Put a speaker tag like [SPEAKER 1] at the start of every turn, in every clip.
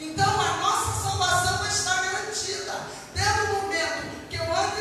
[SPEAKER 1] Então a nossa salvação está garantida. Desde o momento que eu ando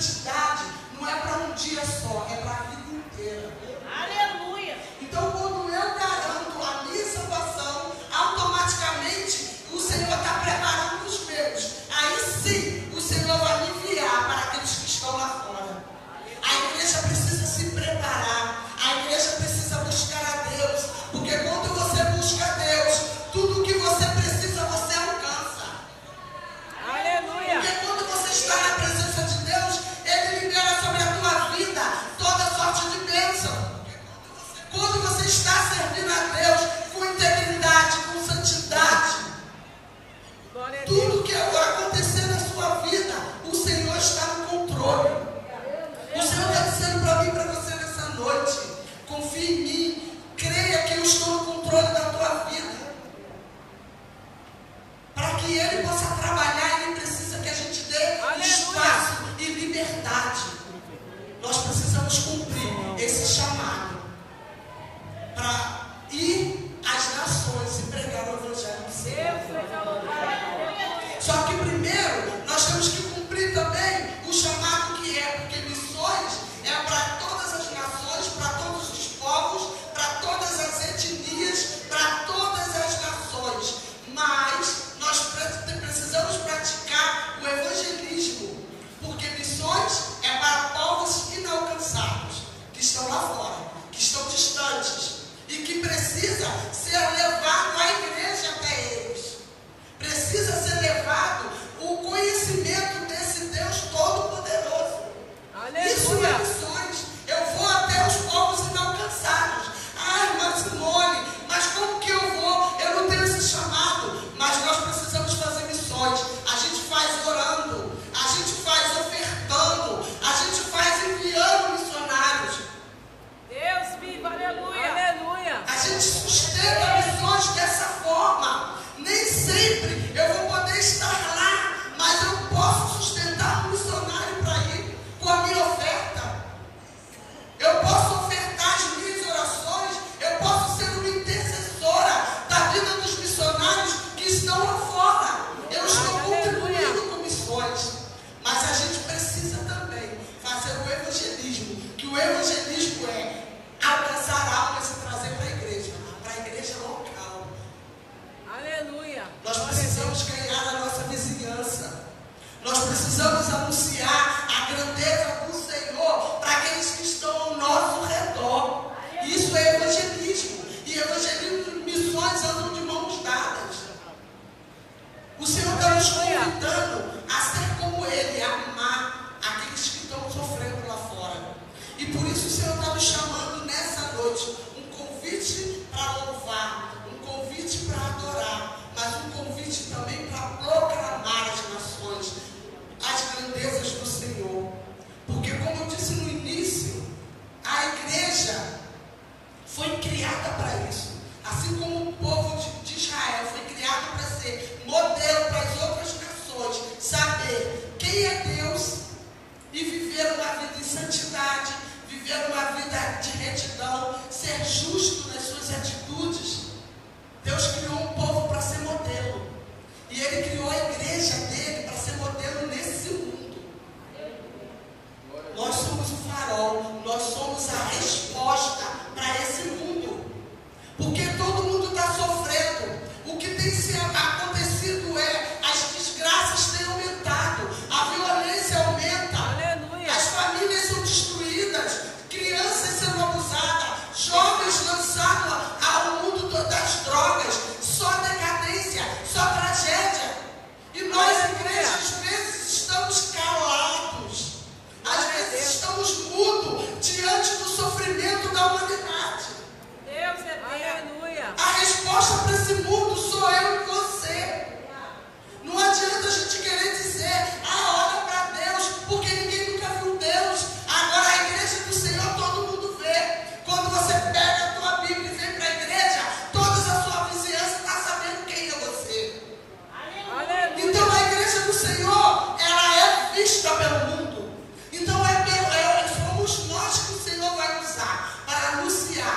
[SPEAKER 1] santidade não é para um dia só, é para a vida inteira.
[SPEAKER 2] Aleluia.
[SPEAKER 1] Então, quando eu garanto a minha salvação, automaticamente o Senhor está preparando os meus. Aí sim, o Senhor vai me enviar para aqueles que estão lá fora. A igreja precisa se preparar. A igreja precisa buscar a Deus. Porque quando você busca a Deus, tudo o que você precisa, você alcança.
[SPEAKER 2] Aleluia.
[SPEAKER 1] Porque quando você está na presença de Deus, Ele libera sobre a tua vida toda sorte de bênção. Quando você está servindo a Deus com integridade, com santidade, tudo que acontecer na sua vida, o Senhor está no controle. O Senhor está dizendo para mim e para você nessa noite: confie em mim, creia que eu estou no controle da tua vida. Para que Ele possa trabalhar, Ele precisa que a gente dê espaço e liberdade. Nós precisamos cumprir esse chamado para ir às nações e pregar o Evangelho do Senhor. Só que primeiro nós temos que cumprir também o chamado que é, porque missões é para todas as nações, para todos os povos, para todas as etnias, para todas as nações. Mas nós precisamos praticar o evangelismo, porque missões é para povos inalcançados, que estão lá fora, que estão distantes e que precisa ser levado a igreja até eles. Precisa ser levado o conhecimento desse Deus Todo-Poderoso. Isso é missões. Eu vou até os povos inalcançados. Ai, irmã Simone, mas como que eu vou? Eu não tenho esse chamado. Mas nós precisamos fazer missões. A gente faz orando, a gente faz ofertando, a gente faz enviando missionários.
[SPEAKER 2] Deus vivo, aleluia. Aleluia.
[SPEAKER 1] A gente sustenta missões dessa forma. Nem sempre eu vou poder estar lá, mas eu posso sustentar um missionário para ir com a minha oferta. Eu posso ofertar as minhas orações, eu posso ser uma intercessora da vida dos missionários que estão lá fora. Eu estou contribuindo com missões. Mas a gente precisa também fazer o evangelismo, que o evangelismo é alcançar almas e trazer para a igreja local.
[SPEAKER 2] Aleluia.
[SPEAKER 1] Nós precisamos ganhar a nossa vizinhança. Nós precisamos anunciar a grandeza do Senhor para aqueles que estão ao nosso redor. Isso é evangelismo. E evangelismo e missões andam de mãos dadas. O Senhor está nos convidando a ser como Ele, a amar aqueles que estão sofrendo lá fora. E por isso o Senhor está nos chamando nessa noite. Um convite para louvar, um convite para adorar, mas um convite também para proclamar as nações, as grandezas do Senhor. Porque, como eu disse no início, a igreja foi criada para isso. Assim como o povo de Israel foi criado para ser modelo para as outras nações, saber quem é Deus e viver uma vida em santidade, viver uma vida de retidão, ser justo nas suas atitudes. Deus criou um povo para ser modelo. E Ele criou a igreja dele para ser modelo nesse mundo. Nós somos o farol, nós somos a resposta para esse mundo. Porque todo mundo está sofrendo. O que tem acontecido é as desgraças têm aumentado, a violência aumenta. Aleluia. As famílias são destruídas, crianças sendo abusadas, jovens lançados ao mundo das drogas, só decadência, só tragédia. E nós, igreja, às vezes estamos calados, às vezes estamos mudos diante do sofrimento da humanidade.
[SPEAKER 2] Deus é Deus. Aleluia.
[SPEAKER 1] A resposta para esse mundo sou eu e você. Não adianta a gente querer dizer, olha para Deus, porque ninguém nunca viu Deus. Agora a igreja do Senhor todo mundo vê. Quando você pega a tua Bíblia e vem para a igreja, toda a sua vizinhança está sabendo quem é você.
[SPEAKER 2] Aleluia.
[SPEAKER 1] Então a igreja do Senhor, ela é vista pelo mundo. Então somos nós que o Senhor vai usar para anunciar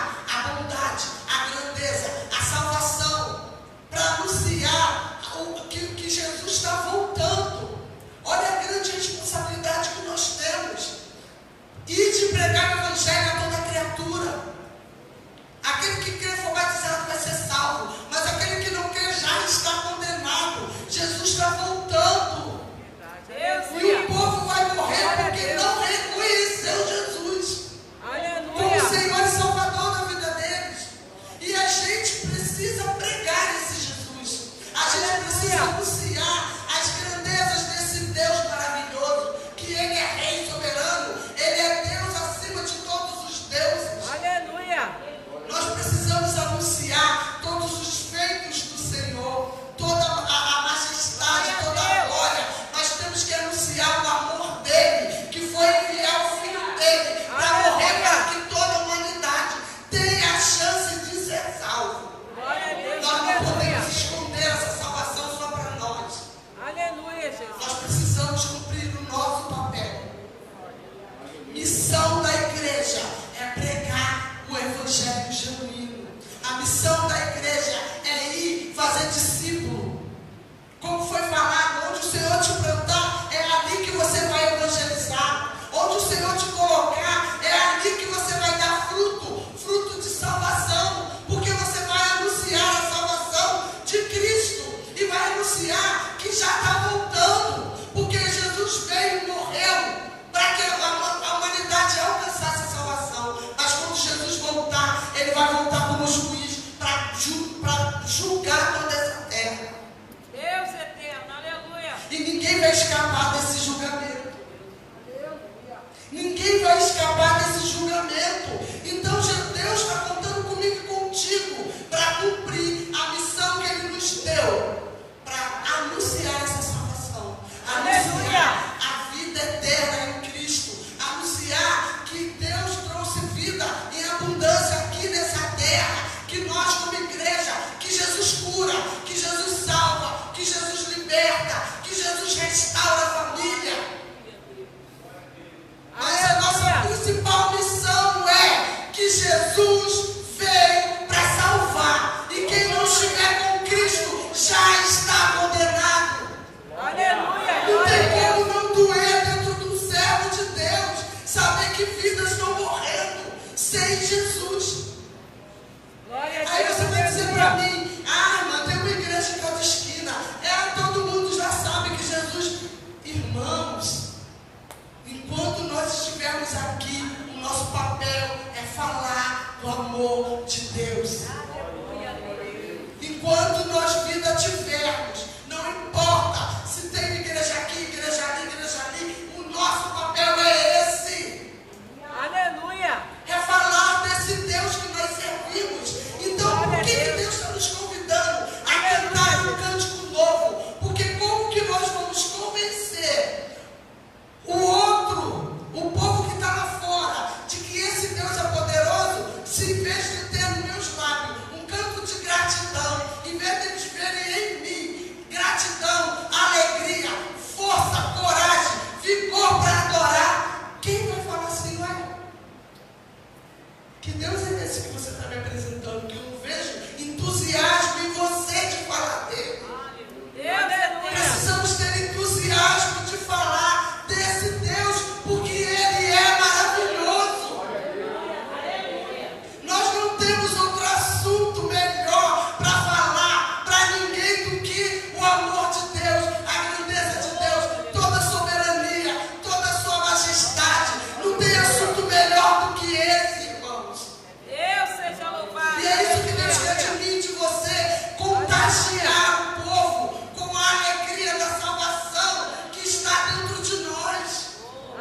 [SPEAKER 1] Jesus veio para salvar. E quem não estiver com Cristo já está condenado.
[SPEAKER 2] Aleluia.
[SPEAKER 1] Não
[SPEAKER 2] Glória
[SPEAKER 1] tem
[SPEAKER 2] a Deus.
[SPEAKER 1] como não doer dentro de um servo de Deus saber que vidas estão morrendo sem Jesus.
[SPEAKER 2] Glória a Deus.
[SPEAKER 1] Aí você vai dizer para
[SPEAKER 2] Aleluia.
[SPEAKER 1] mim, irmã, tem uma igreja em cada esquina. Todo mundo já sabe que Jesus... Irmãos, enquanto nós estivermos aqui, o nosso papel é falar do amor de Deus. Enquanto nós vida tivermos, não importa se tem igreja aqui, igreja ali, igreja ali, o nosso papel é esse.
[SPEAKER 2] Aleluia.
[SPEAKER 1] É falar desse Deus que nós servimos. Então, por que Deus está nos convidando a cantar um cântico novo? Porque como que nós vamos convencer o outro, o povo que está lá fora, de que esse Deus é poderoso, se em vez de ter nos meus lábios um canto de gratidão, em vez de eles verem em mim gratidão, alegria, força, coragem, vigor para adorar, quem vai falar assim, olha, que Deus é esse que você está me apresentando, que eu não vejo entusiasmo em você de falar dele. Precisamos ter entusiasmo de falar desse Deus, porque Ele é maravilhoso. Nós não temos outro assunto melhor para falar para ninguém do que o amor de Deus, a grandeza de Deus, toda a soberania, toda a sua majestade. Não tem assunto melhor do que esse, irmãos.
[SPEAKER 2] Deus seja louvado.
[SPEAKER 1] E é isso que Deus quer de mim, de você, contagiar o povo com a alegria da salvação que está dentro de nós.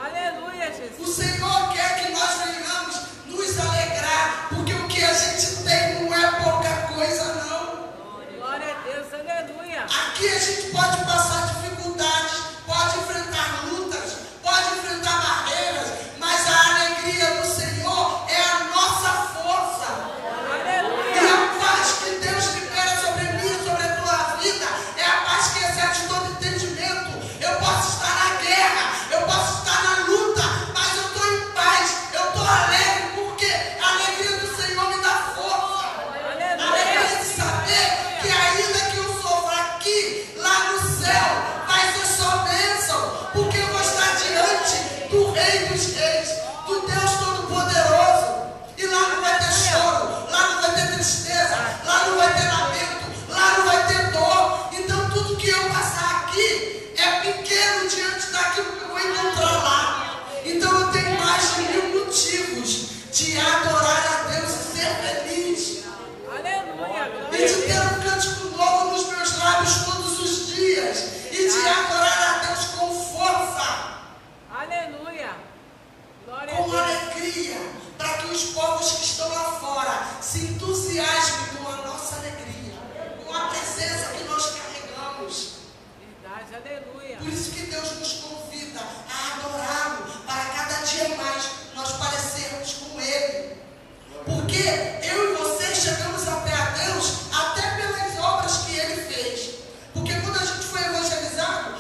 [SPEAKER 2] Aleluia,
[SPEAKER 1] O
[SPEAKER 2] Jesus.
[SPEAKER 1] Senhor quer que nós venhamos nos alegrar, porque o que a gente tem não é pouca coisa, não.
[SPEAKER 2] Glória a Deus. Aleluia.
[SPEAKER 1] Aqui a gente pode passar dificuldades, pode enfrentar lutas, pode enfrentar barreiras, mas a alegria do Senhor é a nossa força. E
[SPEAKER 2] Aleluia.
[SPEAKER 1] a paz que Deus libera sobre mim e sobre a tua vida é a paz que excede todo entendimento. Eu posso estar na guerra, eu posso estar na luta, mas eu estou em paz, eu estou alegre, porque a alegria do Senhor me dá força. A alegria de saber que ainda que eu sofra aqui, lá no céu, vai ser só bênção, porque eu vou estar diante do Rei dos Reis, do Deus Todo-Poderoso. E lá não vai ter choro, lá não vai ter tristeza, lá não vai ter lamento, lá não vai ter dor. Então tudo que eu passar aqui é pequeno diante daquilo que eu vou encontrar lá. Então eu tenho mais de 1000 motivos de adorar a Deus e ser feliz.
[SPEAKER 2] Aleluia.
[SPEAKER 1] E
[SPEAKER 2] Glória
[SPEAKER 1] de
[SPEAKER 2] a
[SPEAKER 1] ter
[SPEAKER 2] Deus.
[SPEAKER 1] um cântico novo nos meus lábios todos os dias. E de adorar a Deus com força,
[SPEAKER 2] Aleluia. Glória a
[SPEAKER 1] com
[SPEAKER 2] Deus.
[SPEAKER 1] alegria, para que os povos que estão lá fora se entusiasmem com a nossa alegria, com a presença que nós carregamos.
[SPEAKER 2] Verdade. Aleluia.
[SPEAKER 1] Por isso que Deus nos convida a adorá-lo, para cada dia mais nós parecermos com Ele. Porque eu e você chegamos até a Deus até pelas obras que Ele fez. Porque quando a gente foi evangelizado,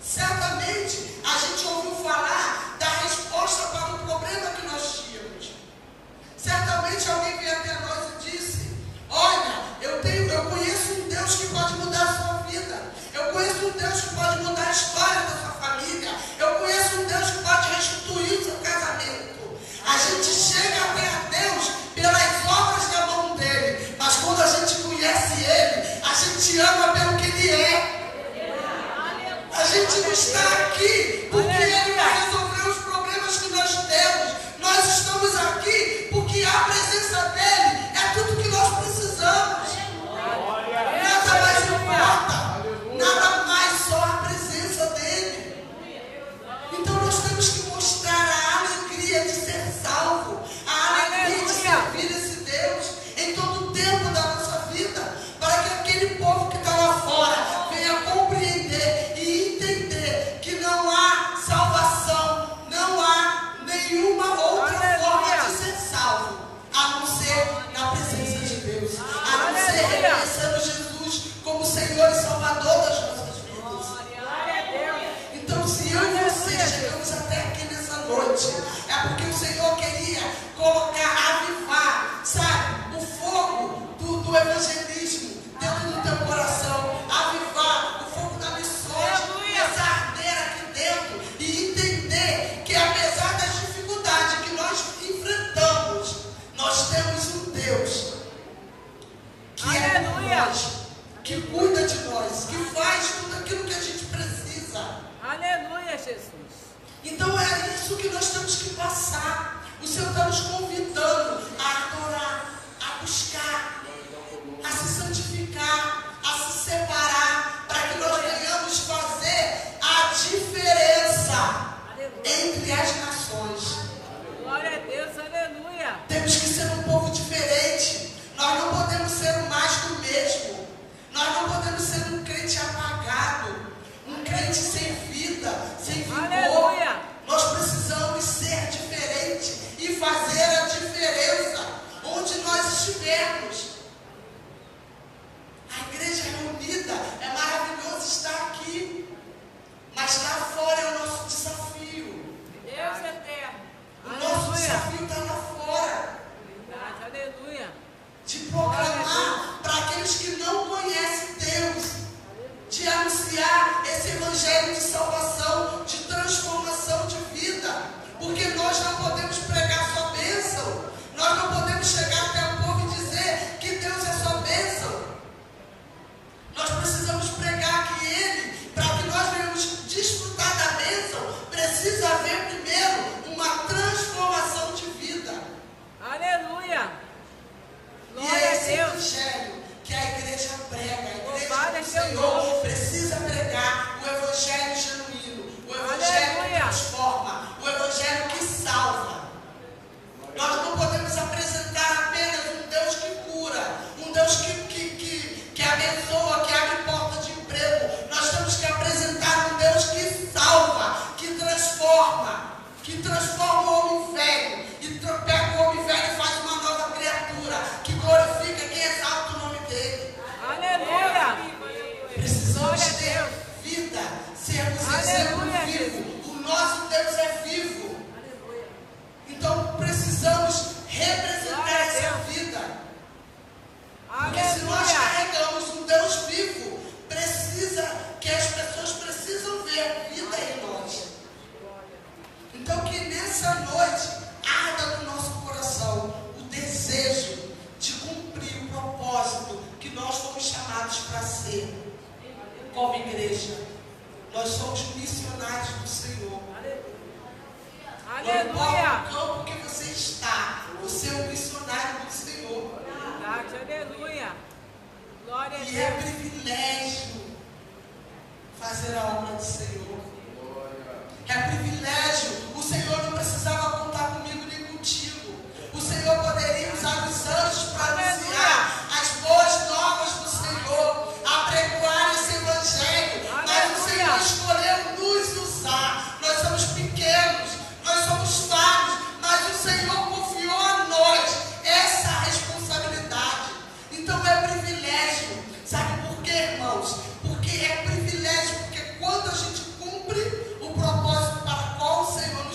[SPEAKER 1] certamente a gente ouviu falar da resposta para o problema que nós tínhamos. Certamente alguém veio até nós e disse, olha, eu conheço um Deus que pode mudar a sua vida. Eu conheço um Deus que pode mudar a história da sua família. Eu conheço um Deus que pode restituir o seu casamento. A gente chega até a Deus pelas obras da mão dele. Mas quando a gente conhece Ele, a gente ama pelo que Ele é. A gente não está aqui porque Ele vai resolver os problemas que nós temos. Nós estamos aqui porque a presença dEle é tudo que nós precisamos. Nada mais importa. Nada mais, só a presença dEle. Então nós temos que mostrar a alegria de ser salvo, a alegria de servir esse Deus em todo o tempo da nossa vida, para que aquele povo que está lá fora venha compreender e entender que não há salvação, não há nenhuma outra forma de ser salvo, a não ser na presença de Deus, a não ser reconhecendo Jesus como Senhor e Salvador das nossas vidas.
[SPEAKER 2] Glória a Deus.
[SPEAKER 1] Então, se eu e você chegamos até aqui nessa noite, é porque o Senhor queria colocar, avivar pequenos. A igreja reunida, é maravilhoso estar aqui, mas lá fora é o nosso desafio.
[SPEAKER 2] Deus eterno.
[SPEAKER 1] O nosso desafio está lá fora,
[SPEAKER 2] Verdade, aleluia.
[SPEAKER 1] de proclamar para aqueles que não conhecem Deus, de anunciar esse evangelho de salvação, de transformação de vida, porque nós não podemos pregar só bênção, nós não podemos chegar até o povo e dizer que Deus é só bênção. Nós precisamos pregar que Ele, para que nós venhamos desfrutar da bênção, precisa haver primeiro uma transformação de vida.
[SPEAKER 2] Aleluia.
[SPEAKER 1] E
[SPEAKER 2] Glória
[SPEAKER 1] é
[SPEAKER 2] a
[SPEAKER 1] esse
[SPEAKER 2] Deus.
[SPEAKER 1] evangelho que a igreja prega, a igreja
[SPEAKER 2] Louvado é
[SPEAKER 1] do
[SPEAKER 2] teu
[SPEAKER 1] Senhor
[SPEAKER 2] nome.
[SPEAKER 1] precisa pregar o evangelho genuíno, o evangelho que
[SPEAKER 2] Aleluia.
[SPEAKER 1] transforma, o evangelho que salva. Nós não podemos apresentar apenas um Deus que cura, um Deus que abençoa, que abre porta de emprego. Nós temos que apresentar um Deus que salva, que transforma o homem velho, e pega o homem velho e faz uma nova criatura, que glorifica, que exalta o nome dele.
[SPEAKER 2] Aleluia.
[SPEAKER 1] Precisamos
[SPEAKER 2] Glória a
[SPEAKER 1] ter
[SPEAKER 2] Deus.
[SPEAKER 1] vida, sermos
[SPEAKER 2] Aleluia,
[SPEAKER 1] exemplo vivo. O nosso Deus é vivo. Então precisamos representar
[SPEAKER 2] Glória a
[SPEAKER 1] essa
[SPEAKER 2] Deus.
[SPEAKER 1] vida. Porque se nós
[SPEAKER 2] Aleluia.
[SPEAKER 1] carregamos um Deus vivo, as pessoas precisam ver a vida em nós. Então que nessa noite arda no nosso coração o desejo de cumprir o propósito que nós fomos chamados para ser como igreja. Nós somos missionários do Senhor. Não importa
[SPEAKER 2] Aleluia.
[SPEAKER 1] o campo que você está, você é um missionário do Senhor.
[SPEAKER 2] Verdade, aleluia. Glória a
[SPEAKER 1] E é
[SPEAKER 2] Deus.
[SPEAKER 1] privilégio fazer a obra do Senhor. É privilégio. O Senhor não precisava contar comigo nem contigo. O Senhor poderia usar os anjos para anunciar as boas novas do Senhor, apregoar esse evangelho. Mas o Senhor escolheu nos usar. Nós somos pequenos, nós somos falhos, mas o Senhor confiou a nós essa responsabilidade. Então é privilégio. Sabe por quê, irmãos? Porque é privilégio, porque quando a gente cumpre o propósito para o qual o Senhor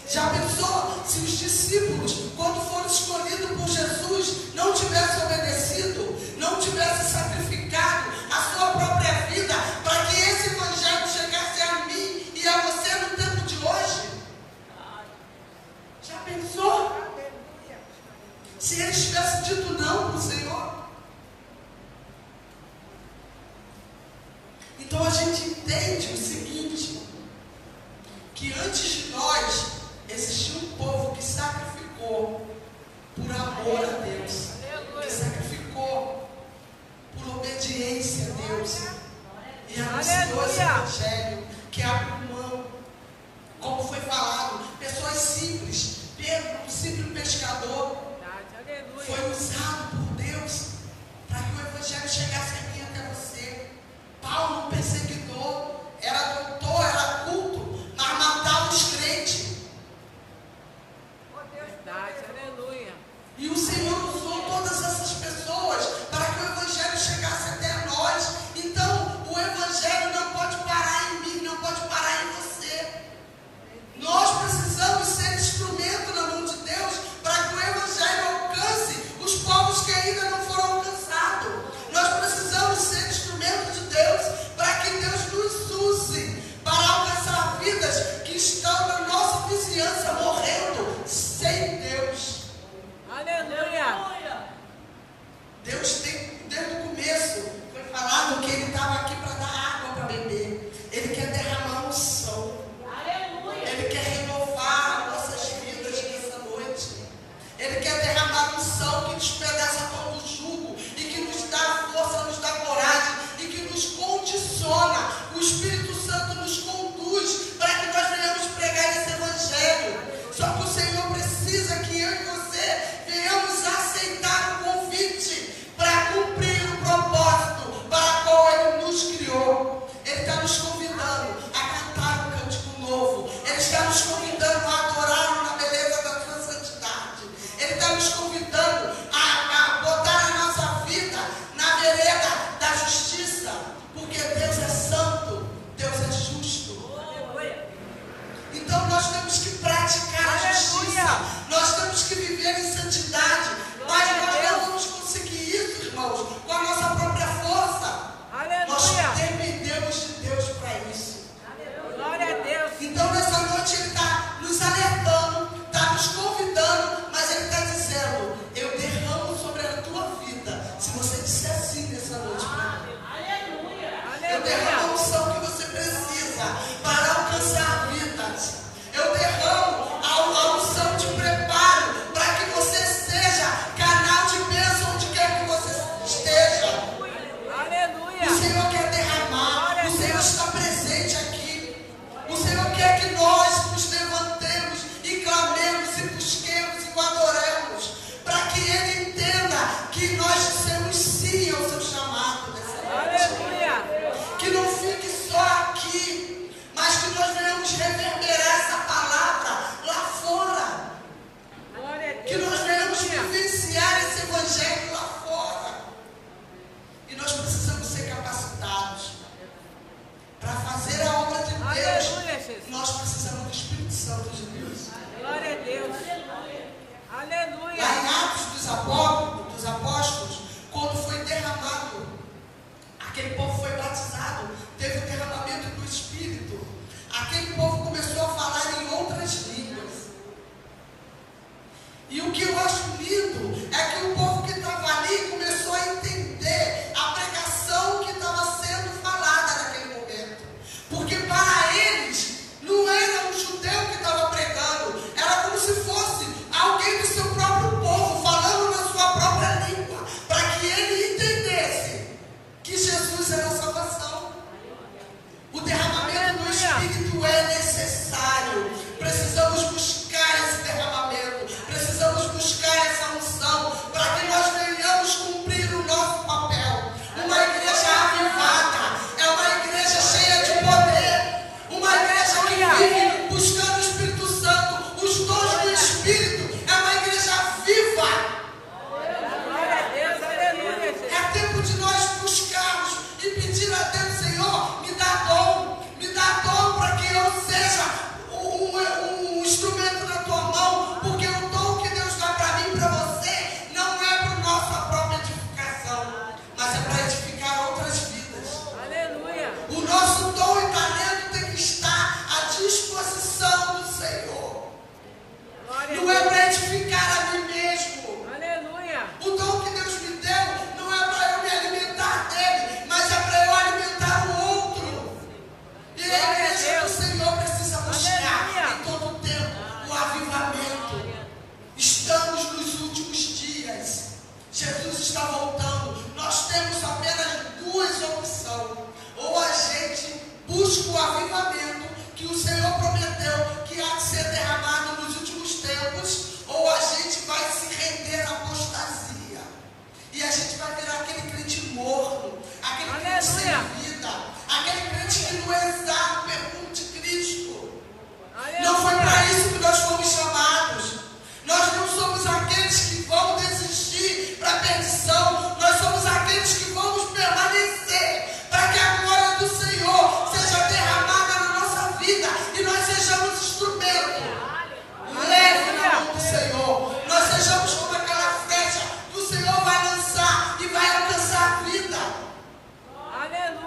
[SPEAKER 1] Já pensou se os discípulos, quando foram escolhidos por Jesus, não tivessem obedecido, não tivessem sacrificado a sua própria vida para que esse evangelho chegasse a mim e a você no tempo de hoje? Já pensou? Se eles tivessem dito não para o Senhor? Então a gente entende o seguinte, que antes de nós existia um povo que sacrificou por amor a Deus, que sacrificou por obediência a Deus e anunciou esse evangelho, que abriu mão, como foi falado, pessoas simples. Pedro, um simples pescador, foi usado por Deus para que o evangelho chegasse a mim e até você. Paulo, um perseguidor, era doutor, era culto, mas matava os crentes. E o Senhor usou todas essas pessoas para que o evangelho chegasse até nós. Então, o evangelho não pode parar em mim, não pode parar em você. Nós precisamos ser instrumento na mão de Deus para que o evangelho alcance os povos que ainda não foram alcançados. Nós precisamos ser instrumento de Deus para que Deus nos use para alcançar vidas que estão na nossa vizinhança morrendo sem Deus.
[SPEAKER 2] Aleluia!
[SPEAKER 1] Deus tem, desde o começo, foi falado que Ele estava aqui para dar água para beber. Ele quer derramar unção. Ele quer renovar nossas vidas nessa noite. Ele quer derramar unção que despedaça todo o jugo e que nos dá força, nos dá coragem e que nos condiciona. O Espírito Santo nos conduz para que nós venhamos pregar esse evangelho. Só que o Senhor precisa que eu e você venhamos aceitar o convite para cumprir o propósito para o qual Ele nos criou. Ele está nos convidando a cantar um cântico novo. Ele está nos convidando a adorar na beleza da sua santidade. Ele está nos convidando a botar a nossa vida na vereda da justiça. Porque Deus é santo, Deus é justo. Então nós temos que praticar a justiça. Nós temos que viver em santidade. Mas nós não vamos conseguir isso, irmãos, com a nossa própria força. Nós dependemos de Deus para isso.
[SPEAKER 2] Glória a Deus.
[SPEAKER 1] Então nessa noite Ele está nos alertando, está nos convidando, mas Ele está dizendo: eu derramo sobre a tua vida, se você disser assim nessa noite para mim. Eu derramo a unção que você precisa para alcançar vidas. Eu derramo a unção de preparo para que você seja canal de bênção onde quer que você esteja. O Senhor quer derramar, o Senhor está presente aqui. O Senhor quer que nós nos levantemos e clamemos e busquemos e o adoremos, para que Ele entenda que nós dissemos sim ao seu chamado nessa noite. Que não fique só aqui, mas que nós venhamos reverberar essa palavra lá fora. Que nós venhamos vivenciar esse evangelho lá fora. E nós precisamos ser capacitados para fazer a obra de Deus. Nós precisamos do Espírito Santo de Deus.
[SPEAKER 2] Glória a Deus. Aleluia.
[SPEAKER 1] Lá em Atos dos Apóstolos, quando foi derramado, aquele povo foi batizado, teve o derramamento do Espírito. Aquele povo começou a falar em outras línguas. E o que eu acho lindo é que o povo que estava ali começou a entender a pregação que estava sendo falada naquele momento. Porque para eles não era um judeu que estava pregando, era como se fosse alguém do seu próprio povo falando na sua própria língua, para que ele entendesse que Jesus era está voltando, nós temos apenas duas opções. Ou a gente busca o avivamento que o Senhor prometeu que há de ser derramado nos últimos tempos, ou a gente vai se render à apostasia. E a gente vai virar aquele crente morno, aquele crente sem vida, aquele crente que não exala o perfume de Cristo. Não foi para isso que nós fomos chamados. Nós não somos aqueles que vão desistir para a perdição. Nós somos aqueles que vamos permanecer para que a glória do Senhor seja derramada na nossa vida e nós sejamos instrumento leve na mão do Senhor. Nós sejamos como aquela flecha que o Senhor vai lançar e vai alcançar a vida.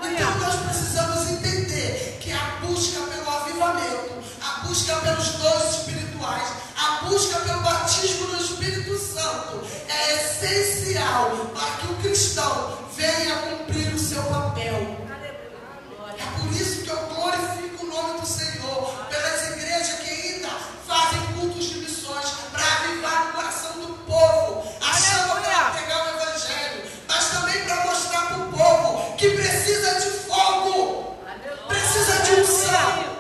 [SPEAKER 1] Então nós precisamos entender que a busca pelo avivamento, a busca pelos dons espirituais, a busca pelo batismo no Espírito Santo é essencial para que o cristão venha cumprir o seu papel. É por isso que eu glorifico o nome do Senhor pelas igrejas que ainda fazem cultos de missões para avivar o coração do povo, achando para pegar o evangelho, mas também para mostrar para o povo que precisa de fogo, precisa de unção,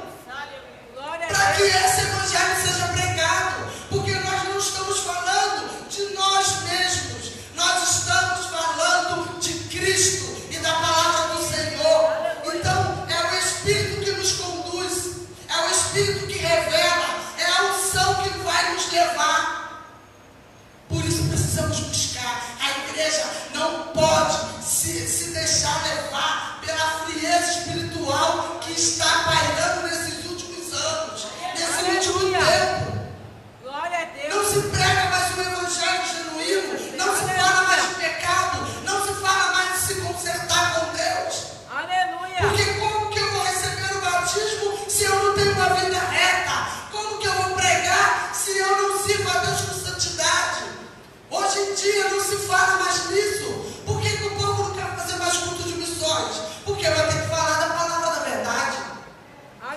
[SPEAKER 1] para que esse evangelho seja pregado, porque nós não estamos falando de nós mesmos, nós estamos falando de Cristo e da palavra do Senhor. Então é o Espírito que nos conduz, é o Espírito que revela, é a unção que vai nos levar. Por isso precisamos buscar. A igreja não pode se deixar levar pela frieza espiritual que está pairando nesses últimos anos, nesse último tempo. Não se prega mais um evangelho genuíno, não se fala mais de pecado, não se fala mais de se consertar com Deus. Porque como que eu vou receber o batismo se eu não tenho uma vida reta? Como que eu vou pregar se eu não sirvo a Deus com santidade? Hoje em dia não se fala mais nisso. Por que o povo não quer fazer mais culto de missões? Porque vai ter que falar da palavra da verdade.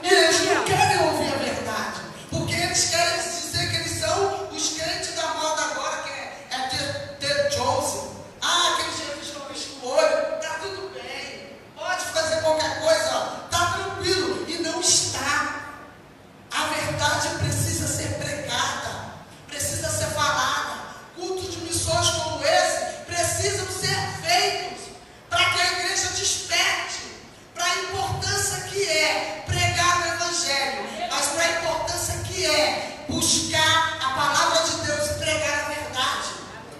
[SPEAKER 1] E eles não querem ouvir a verdade, porque eles querem dizer que eles são os crentes da moda agora, que é Ted Jones. Aqueles que estão com o olho, está tudo bem, pode fazer qualquer coisa, está tranquilo. E não está. A verdade precisa ser pregada, precisa ser falada. Cultos de missões como esse precisam ser feitos para que a igreja desperte para a importância que é pregar o evangelho, mas para a importância que é buscar a palavra de Deus e pregar a verdade.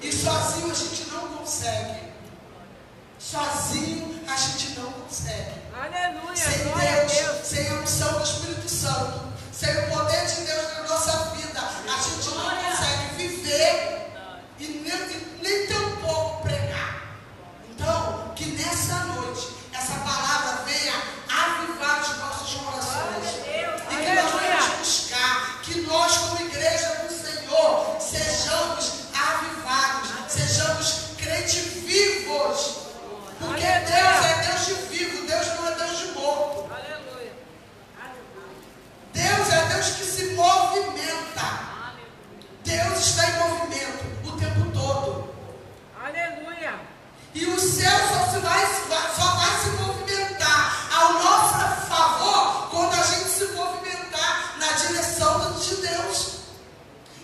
[SPEAKER 1] E sozinho a gente não consegue. Sozinho a gente não consegue. Sem Deus, sem a unção do Espírito Santo, sem o poder de Deus na nossa vida, a gente não consegue viver e nem tampouco pregar. Então, que nessa noite essa palavra venha avivar os nossos corações e que nós venhamos buscar, que nós como igreja do Senhor sejamos avivados, sejamos crentes vivos, porque Deus é Deus de vivo, Deus não é Deus de morto. Deus é Deus que se movimenta. Deus está em movimento o tempo todo. E o céu só vai se movimentar ao nosso favor quando a gente se movimentar na direção de Deus.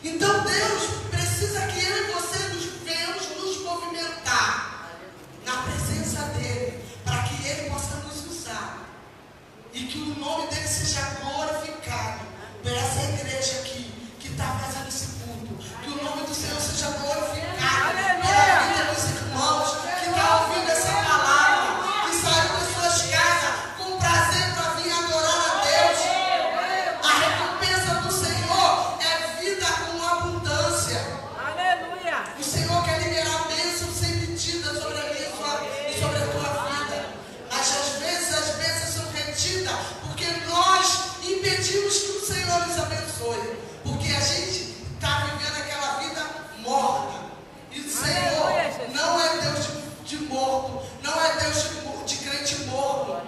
[SPEAKER 1] Então Deus precisa que eu e você venhamos nos movimentar na presença dEle, para que Ele possa nos usar e que o nome dEle seja glorificado por essa igreja aqui que está fazendo esse culto. Que o nome do Senhor seja glorificado pela vida dos irmãos que estão ouvindo essa palavra, que saiu das suas casas com prazer para vir adorar a Deus. A recompensa do Senhor é vida com abundância. O Senhor quer liberar bênção sem medida sobre a minha e sobre a tua vida. Mas às vezes as bênçãos são retidas porque nós impedimos que o Senhor nos abençoe. Porque a gente está vivendo aquela vida morta. E o Senhor não é Deus de morto, não é Deus de crente morto.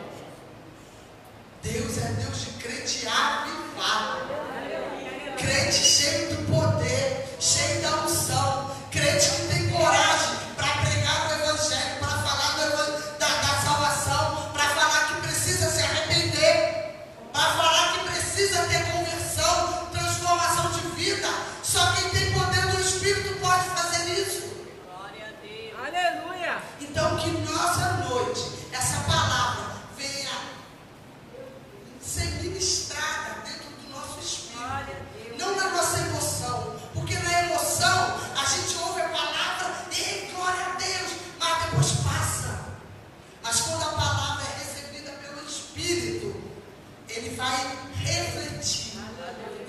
[SPEAKER 1] Deus é Deus de crente avivado, crente cheio do poder, cheio da unção, crente que tem coragem para pregar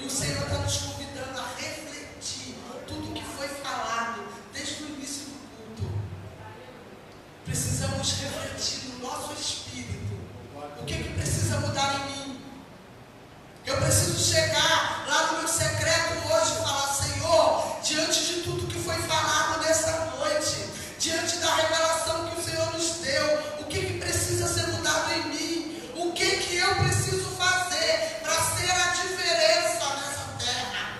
[SPEAKER 1] o Senhor está nos convidando a refletir tudo o que foi falado desde o início do culto. Precisamos refletir no nosso espírito. O que precisa mudar em mim? Eu preciso chegar lá no meu secreto hoje e falar: Senhor, diante de tudo que foi falado nessa noite, diante da revelação que o Senhor nos deu, o que precisa ser mudado em mim? O que eu preciso fazer para ser a diferença nessa terra?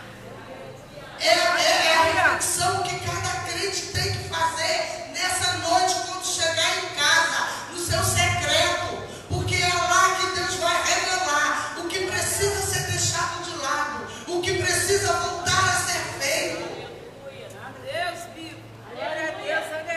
[SPEAKER 1] É a reflexão que cada crente tem que fazer nessa noite quando chegar em casa, no seu secreto, porque é lá que Deus vai revelar o que precisa ser deixado de lado, o que precisa voltar a ser feito.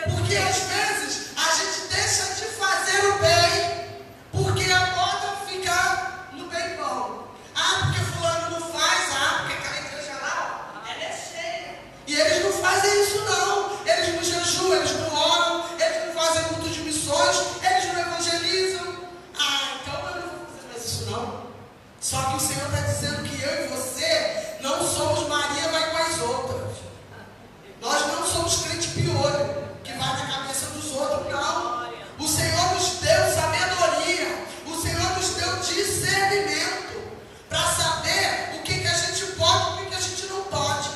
[SPEAKER 1] Porque às vezes a gente deixa de fazer o bem porque a moda fica no bem bom. Ah, porque fulano não faz, porque aquela igreja lá, ela é cheia. E eles não fazem isso não. Eles não jejuam, eles não oram, eles não fazem culto de missões, eles não evangelizam. Então eu não vou fazer mais isso não. Só que o Senhor está dizendo que eu e você não somos Maria vai com as outras. Nós não somos crente piolho, que vai na cabeça dos outros, não. O Senhor nos deu sabedoria, o Senhor nos deu discernimento para saber o que a gente pode e o que a gente não pode.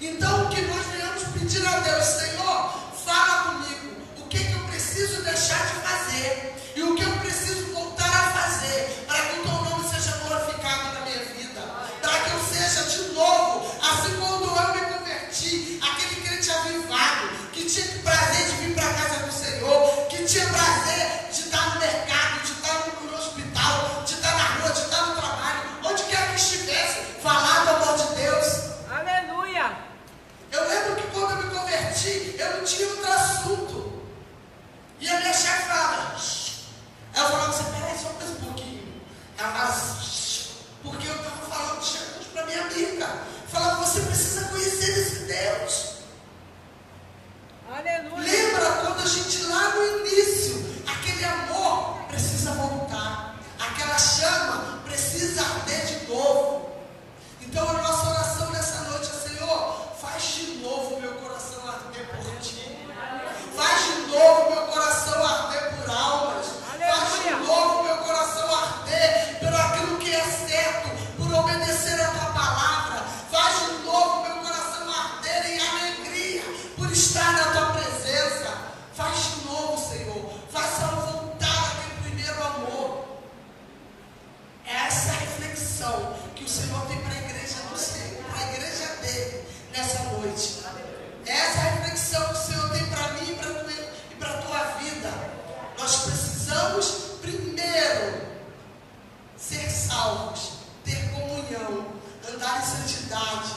[SPEAKER 1] Então, o que nós venhamos pedir a Deus: Senhor, fala comigo, o que eu preciso deixar de fazer e o que eu preciso voltar a fazer para que o teu nome seja glorificado na minha vida, para que eu seja de novo, assim quando eu me converti, aquele crente avivado, que tinha prazer de vir para a casa do Senhor, que tinha prazer de estar no mercado, de estar no hospital, de estar na rua, de estar no trabalho, onde quer que estivesse, falar do amor de Deus.
[SPEAKER 2] Aleluia!
[SPEAKER 1] Eu lembro que quando eu me converti, eu não tinha outro assunto. E a minha chefe falava, aí eu falava assim: peraí, só mais um pouquinho. Ela falava assim, porque eu estava falando de Jesus para minha amiga. Falava: você precisa conhecer esse Deus.
[SPEAKER 2] Aleluia!
[SPEAKER 1] Lembra quando a gente lá no início, aquele amor precisa voltar, aquela chama precisa arder de novo. Então a nossa oração nessa noite é: Senhor, faz de novo meu coração arder por ti, faz de novo meu coração arder por almas, faz de novo meu coração arder por aquilo que é certo, por obedecer a tua palavra, faz de novo meu coração arder em alegria por estar na tua presença. Faz de novo, Senhor, faça voltar aquele primeiro amor. É essa reflexão que o Senhor tem para a igreja do Senhor, para a igreja dele nessa noite. É essa reflexão que o Senhor tem para mim e para a tua vida. Nós precisamos primeiro ser salvos, ter comunhão, andar em santidade,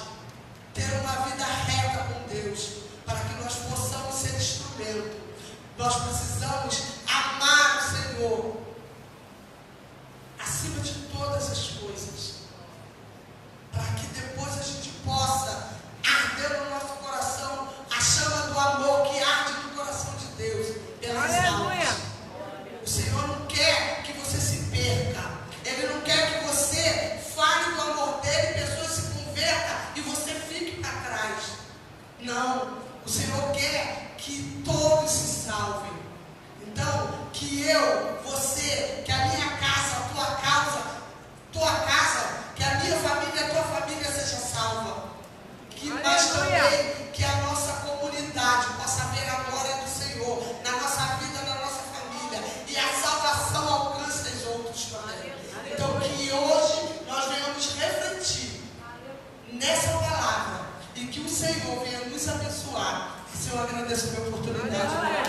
[SPEAKER 1] ter uma vida reta com Deus, para que nós possamos ser instrumento. Nós precisamos amar o Senhor acima de todas as coisas, para que depois a gente possa arder no nosso coração a chama do amor que arde no coração de Deus pelas almas. O Senhor não quer que você se perca, Ele não quer que você fale do amor dele, pessoas se convertam e você fique para trás. Não, o Senhor quer que todos se salvem. Então, que eu, você, que a minha casa, a tua casa, que a minha família, a tua família seja salva. Mas também que a nossa comunidade possa ver a glória do Senhor na nossa vida, na nossa família, e a salvação alcance os outros também. Então, que hoje nós venhamos refletir nessa palavra e que o Senhor venha nos abençoar. Senhor, eu agradeço a minha oportunidade.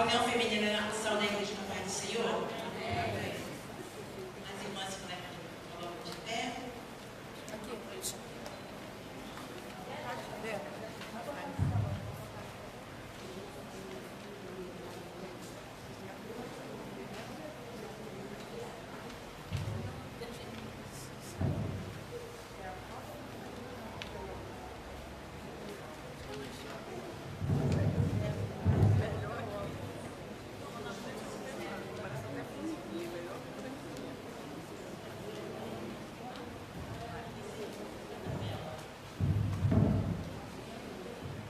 [SPEAKER 3] A União Feminina é a missão da Igreja da Paz do Senhor. As irmãs se colocam de pé.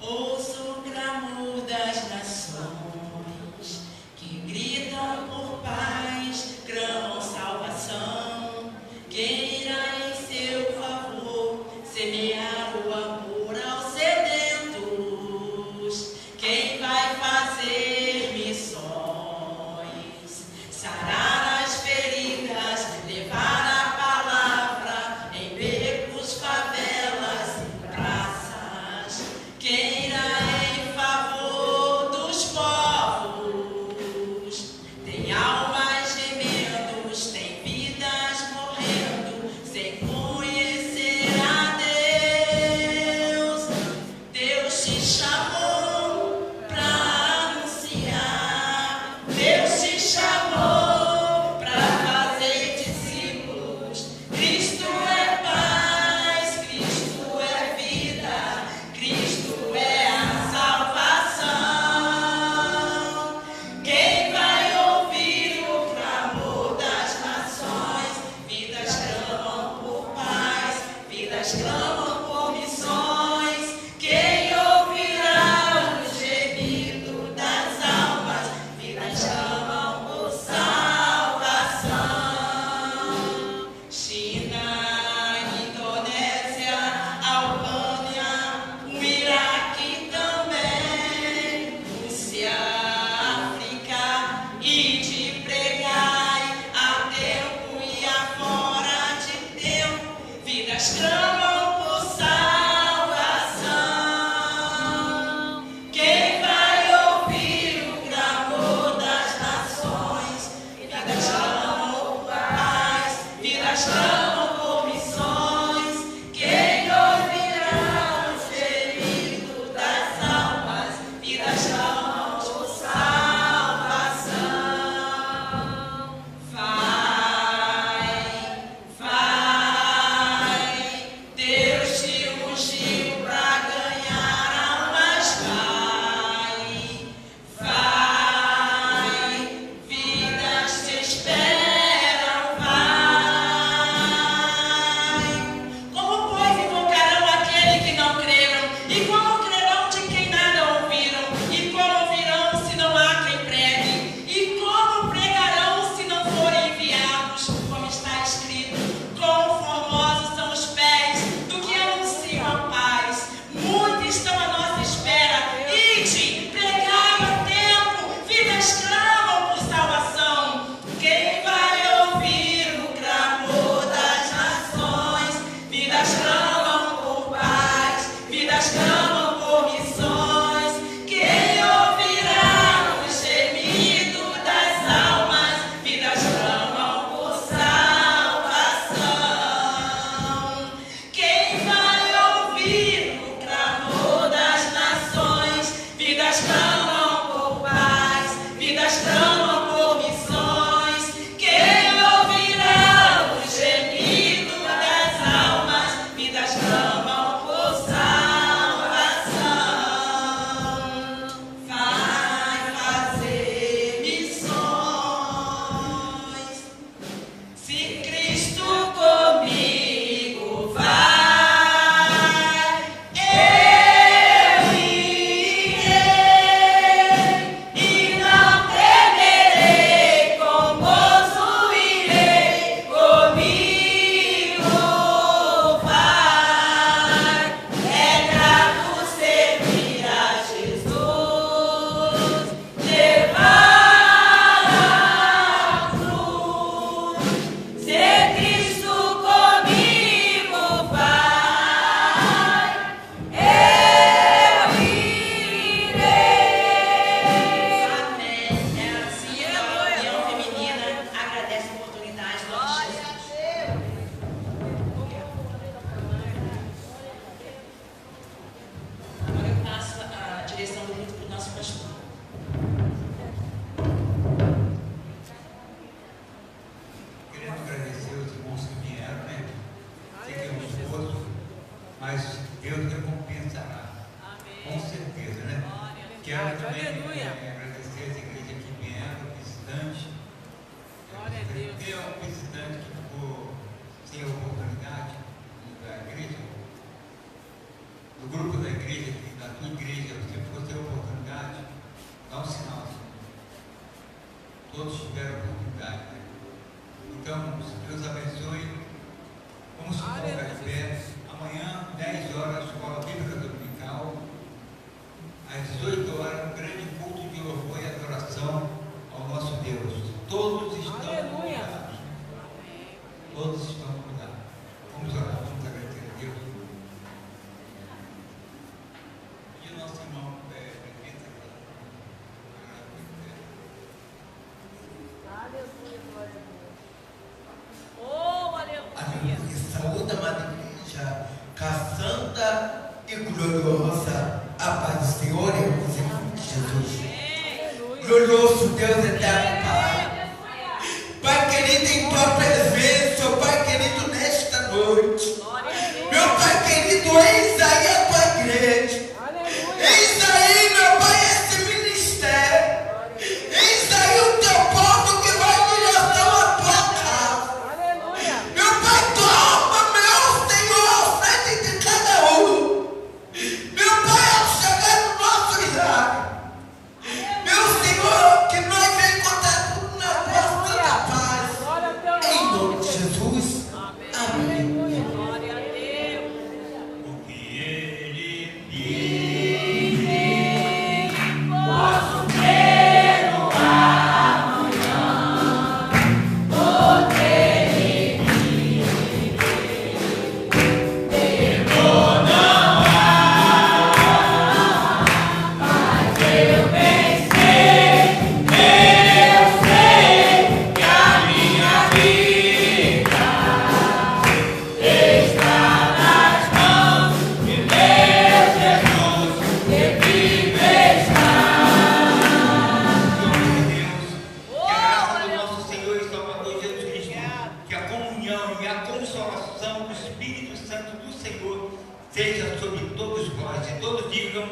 [SPEAKER 3] Ouço o clamor das nações que gritam por paz, clamam salvação. Quem irá em seu favor semear o amor aos sedentos? Quem vai fazer missões, sarar as feridas, levar a palavra em becos, favelas e praças? Quem irá em favor dos povos? Tem almas gemendo, tem vidas morrendo, sem conhecer a Deus. Deus te chamou para anunciar, Deus te chamou para fazer discípulos. Cristo é paz, Cristo é vida, Cristo é a salvação. Quem vai ouvir o clamor das nações? Vidas clamam por paz, vidas clamam por missões. Quem ouvirá o gemido das almas? Vidas clamam por salvação. China, Indonésia, Albânia, o Iraque também, Rússia, África, e de pregai a tempo e a fora de tempo, vidas clamam por salvação. Quem vai ouvir o clamor das nações? Vidas clamam por paz, vidas clamam por missões. Quem ouvirá o gemido das almas? Vidas clamam por salvação. Vai, vai,
[SPEAKER 2] Aleluia.
[SPEAKER 4] Agradecer essa igreja que vieram, visitante.
[SPEAKER 2] Glória a Deus.
[SPEAKER 4] Tem um visitante que ficou sem oportunidade da igreja, do grupo da igreja, da tua igreja, você ficou sem oportunidade, dá um sinal. Todos tiveram oportunidade. Né? Então, Deus abençoe. Vamos se colocar de pé. Amanhã, 10 horas, escola bíblica dominical. Às 18 horas, um grande culto de louvor e adoração ao nosso Deus. Todos estão convidados. Todos estão convidados. Vamos orar, vamos agradecer a Deus. E o nosso irmão prefeito.
[SPEAKER 2] Aleluia, glória a Deus. Oh, aleluia.
[SPEAKER 5] Saúde, amada igreja, com a santa e gloriosa a paz do Senhor e o Senhor de Jesus. Glorioso Deus eterno, Pai. Pai querido, em tua presença, Pai querido, nesta noite. Meu Pai querido, eis aí a tua igreja. Eis aí, meu Pai, esse ministério. Eis aí o teu povo que vai em direção à tua casa. Meu Pai, toma, meu Senhor, a frente de cada um. Meu Pai, ao chegar no nosso lar, meu Senhor, que nós venhamos encontrar tudo na tua santa paz. Em nome de Jesus. Amém.
[SPEAKER 2] Glória a Deus.
[SPEAKER 4] Porque Ele
[SPEAKER 3] Posso ter no amanhã, porque Ele temor não há, mas eu bem sei que a minha vida está nas mãos de meu Jesus, que vive
[SPEAKER 4] Que a graça do nosso Senhor e Salvador Jesus Cristo, que a comunhão e a consolação do Espírito Santo do Senhor seja sobre todos nós, e todos digam.